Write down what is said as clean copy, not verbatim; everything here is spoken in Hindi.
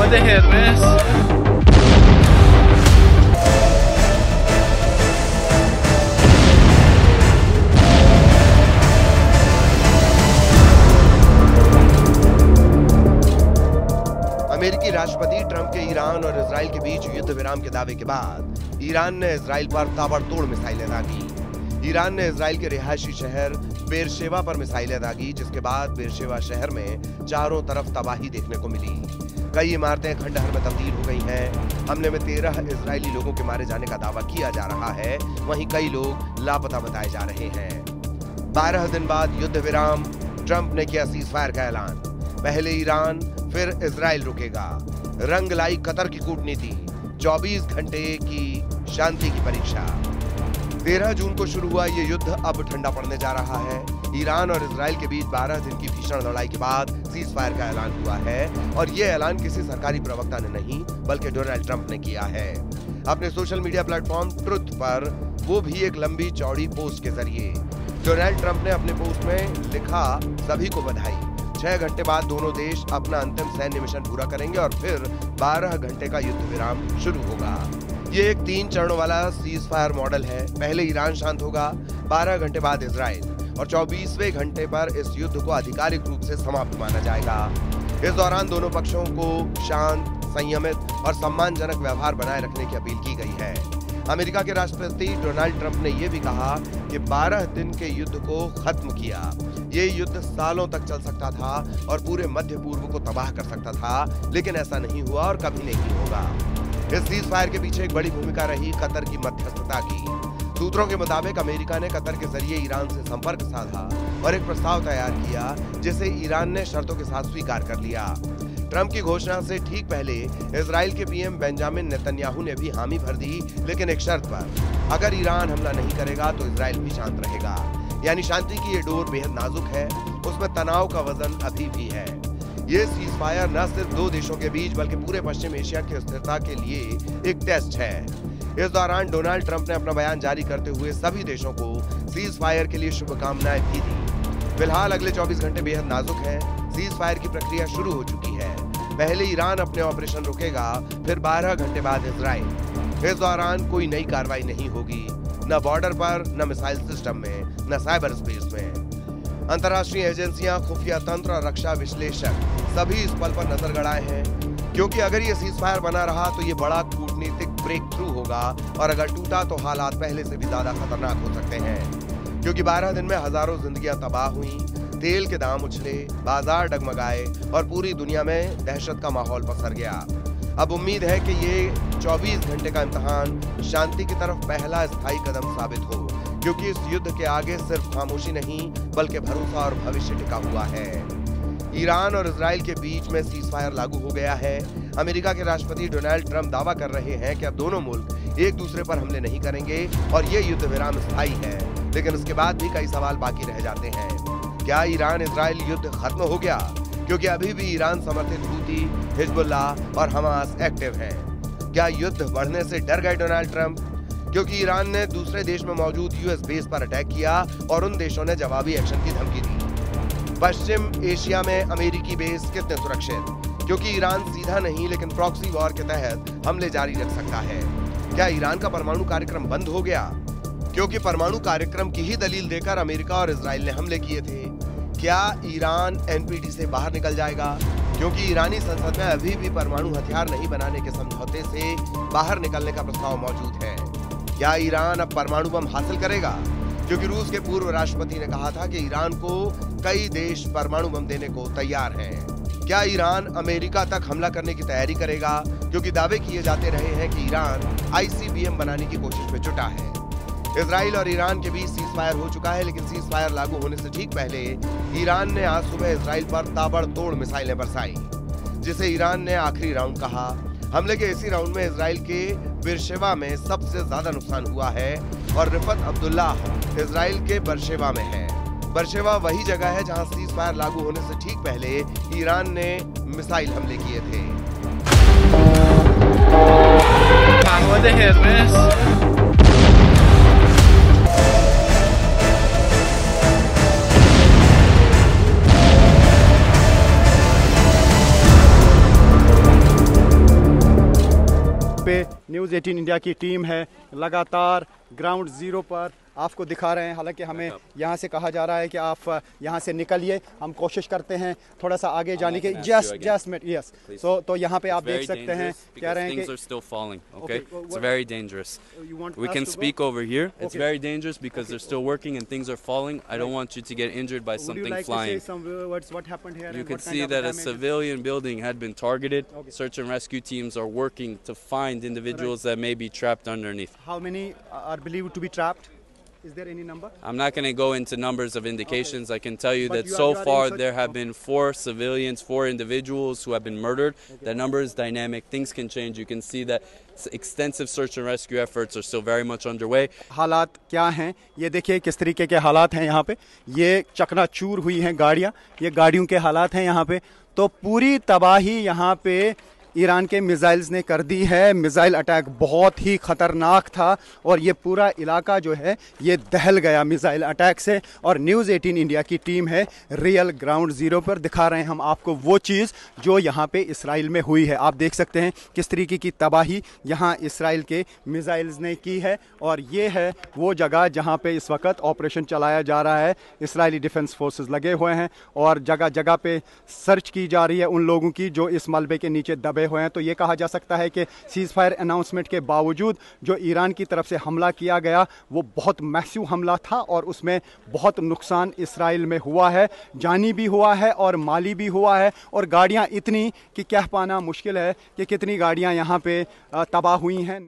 What the hell, man? अमेरिकी राष्ट्रपति ट्रंप के ईरान और इजराइल के बीच युद्ध विराम के दावे के बाद ईरान ने इजराइल पर ताबड़तोड़ मिसाइलें दागी। ईरान ने इजराइल के रिहायशी शहर बेरशेवा पर मिसाइलें दागी, जिसके बाद बेरशेवा शहर में चारों तरफ तबाही देखने को मिली। कई इमारतें खंडहर में तब्दील हो गई हैं। हमले में 13 इजरायली लोगों के मारे जाने का दावा किया जा रहा है, वहीं कई लोग लापता बताए जा रहे हैं। 12 दिन बाद युद्ध विराम, ट्रंप ने किया सीजफायर का ऐलान। पहले ईरान फिर इजराइल रुकेगा। रंग लाई कतर की कूटनीति, 24 घंटे की शांति की परीक्षा। 13 जून को शुरू हुआ ये युद्ध अब ठंडा पड़ने जा रहा है। ईरान और इजराइल के बीच 12 दिन की भीषण लड़ाई के बाद सीजफायर का ऐलान हुआ है, और ये ऐलान किसी सरकारी प्रवक्ता ने नहीं बल्कि डोनाल्ड ट्रंप ने किया है। अपने सोशल मीडिया प्लेटफॉर्म ट्रुथ पर, वो भी एक लंबी चौड़ी पोस्ट के जरिए। डोनाल्ड ट्रंप ने अपने पोस्ट में लिखा, सभी को बधाई। 6 घंटे बाद दोनों देश अपना अंतिम सैन्य मिशन पूरा करेंगे और फिर 12 घंटे का युद्ध विराम शुरू होगा। ये एक 3 चरणों वाला सीजफायर मॉडल है। पहले ईरान शांत होगा, 12 घंटे बाद इजराइल, और 24वें घंटे पर इस युद्ध को आधिकारिक रूप से समाप्त माना जाएगा। इस दौरान दोनों पक्षों को शांत, संयमित और सम्मानजनक व्यवहार बनाए रखने की अपील की गई है। अमेरिका के राष्ट्रपति डोनाल्ड ट्रंप ने यह भी कहा कि 12 दिन के युद्ध को खत्म किया। ये युद्ध सालों तक चल सकता था और पूरे मध्य पूर्व को तबाह कर सकता था, लेकिन ऐसा नहीं हुआ और कभी नहीं होगा। इस सीजफायर के पीछे एक बड़ी भूमिका रही कतर की मध्यस्थता की। सूत्रों के मुताबिक अमेरिका ने कतर के जरिए ईरान से संपर्क साधा और एक प्रस्ताव तैयार किया, जिसे ईरान ने शर्तों के साथ स्वीकार कर लिया। ट्रंप की घोषणा से ठीक पहले इजराइल के पीएम बेंजामिन नेतन्याहू ने भी हामी भर दी, लेकिन एक शर्त पर, अगर ईरान हमला नहीं करेगा तो इजराइल भी शांत रहेगा। यानी शांति की ये डोर बेहद नाजुक है, उसमें तनाव का वजन अभी भी है। ये सीजफायर न सिर्फ 2 देशों के बीच बल्कि पूरे पश्चिम एशिया की स्थिरता के लिए एक टेस्ट है। इस दौरान डोनाल्ड ट्रंप ने अपना बयान जारी करते हुए सभी देशों को सीजफायर के लिए शुभकामनाएं भी दी। फिलहाल अगले 24 घंटे बेहद नाजुक है। सीजफायर की प्रक्रिया शुरू हो चुकी है। पहले ईरान अपने ऑपरेशन रुकेगा, फिर 12 घंटे बाद इजराइल। इस दौरान कोई नई कार्रवाई नहीं होगी, न बॉर्डर पर, न मिसाइल सिस्टम में, न साइबर स्पेस में। अंतर्राष्ट्रीय एजेंसियां, खुफिया तंत्र और रक्षा विश्लेषक सभी इस पल पर नजर गड़ाए हैं, क्योंकि अगर ये सीजफायर बना रहा तो ये बड़ा कूटनीतिक ब्रेक थ्रू होगा, और अगर टूटा तो हालात पहले से भी ज्यादा खतरनाक हो सकते हैं। क्योंकि 12 दिन में हजारों जिंदगियां तबाह हुई, तेल के दाम उछले, बाजार डगमगाए और पूरी दुनिया में दहशत का माहौल पसर गया। अब उम्मीद है कि ये 24 घंटे का इम्तिहान शांति की तरफ पहला स्थायी कदम साबित हो, क्योंकि इस युद्ध के आगे सिर्फ खामोशी नहीं बल्कि भरोसा और भविष्य टिका हुआ है। ईरान और इजराइल के बीच में सीजफायर लागू हो गया है। अमेरिका के राष्ट्रपति डोनाल्ड ट्रंप दावा कर रहे हैं कि अब दोनों मुल्क एक दूसरे पर हमले नहीं करेंगे और ये युद्ध विराम स्थायी है, लेकिन उसके बाद भी कई सवाल बाकी रह जाते हैं। क्या ईरान इजराइल युद्ध खत्म हो गया? क्योंकि अभी भी ईरान समर्थित हूती, हिजबुल्लाह और हमास एक्टिव हैं। क्या युद्ध बढ़ने से डर गए डोनाल्ड ट्रंप? क्योंकि ईरान ने दूसरे देश में मौजूद यूएस बेस पर अटैक किया और उन देशों ने जवाबी एक्शन की धमकी दी। पश्चिम एशिया में अमेरिकी बेस कितने सुरक्षित? क्योंकि ईरान सीधा नहीं लेकिन प्रॉक्सी वॉर के तहत हमले जारी रख सकता है। क्या ईरान का परमाणु कार्यक्रम बंद हो गया? क्योंकि परमाणु कार्यक्रम की ही दलील देकर अमेरिका और इजराइल ने हमले किए थे। क्या ईरान एनपीटी से बाहर निकल जाएगा? क्योंकि ईरानी संसद में अभी भी परमाणु हथियार नहीं बनाने के समझौते से बाहर निकलने का प्रस्ताव मौजूद है। क्या ईरान अब परमाणु बम हासिल करेगा? क्योंकि रूस के पूर्व राष्ट्रपति ने कहा था कि ईरान को कई देश परमाणु बम देने को तैयार हैं। क्या ईरान अमेरिका तक हमला करने की तैयारी करेगा? क्योंकि दावे किए जाते रहे हैं कि ईरान आईसीबीएम बनाने की कोशिश में जुटा है। इजराइल और ईरान के बीच सीजफायर हो चुका है, लेकिन सीजफायर लागू होने से ठीक पहले ईरान ने आज सुबह इजराइल पर ताबड़तोड़ मिसाइलें बरसाई, जिसे ईरान ने आखिरी राउंड कहा। हमले के इसी राउंड में इजराइल के बेरशेवा में सबसे ज्यादा नुकसान हुआ है और रिफत अब्दुल्लाह इजराइल के बेरशेवा में है। बेरशेवा वही जगह है जहां सीजफायर लागू होने से ठीक पहले ईरान ने मिसाइल हमले किए थे। What the hell, man? पे न्यूज़ 18 इंडिया की टीम है, लगातार ग्राउंड ज़ीरो पर आपको दिखा रहे हैं। हालांकि हमें यहाँ से कहा जा रहा है कि आप यहाँ से निकलिए, हम कोशिश करते हैं थोड़ा सा आगे जाने की। Just minute, yes. तो यहाँ पे आप देख सकते हैं, कह रहे हैं कि still falling. Okay, it's very dangerous. We can speak over here. It's very dangerous because they're still working and things are falling. I don't want you to get injured by something flying. What happened here? You can see that a civilian building had been targeted. Search and rescue teams are working to find individuals that may be trapped underneath. How many are believed to be trapped? Is there any number? I'm not going to go into numbers of indications. I can tell you that so far there have been 4 civilians, 4 individuals who have been murdered. The number is dynamic. Things can change. You can see that extensive search and rescue efforts are still very much underway. हालात क्या हैं ये देखिए, किस तरीके के हालात हैं यहाँ पे। ये चकनाचूर हुई हैं गाड़ियाँ, ये गाड़ियों के हालात हैं यहाँ पे। तो पूरी तबाही यहाँ पे ईरान के मिसाइल्स ने कर दी है। मिसाइल अटैक बहुत ही ख़तरनाक था और ये पूरा इलाका जो है ये दहल गया मिसाइल अटैक से। और न्यूज़ 18 इंडिया की टीम है रियल ग्राउंड ज़ीरो पर, दिखा रहे हैं हम आपको वो चीज़ जो यहाँ पे इसराइल में हुई है। आप देख सकते हैं किस तरीके की तबाही यहाँ इसराइल के मिसाइल्स ने की है। और ये है वो जगह जहाँ पे इस वक्त ऑपरेशन चलाया जा रहा है। इसराइली डिफेंस फोर्सेस लगे हुए हैं और जगह जगह पे सर्च की जा रही है उन लोगों की जो इस मलबे के नीचे दबे हुए हैं। तो ये कहा जा सकता है कि सीज फायर अनाउंसमेंट के बावजूद जो ईरान की तरफ से हमला किया गया वो बहुत मैसिव हमला था और उसमें बहुत नुकसान इसराइल में हुआ है, जानी भी हुआ है और माली भी हुआ है। और गाड़ियां इतनी कि कह पाना मुश्किल है कि कितनी गाड़ियां यहाँ पे तबाह हुई हैं।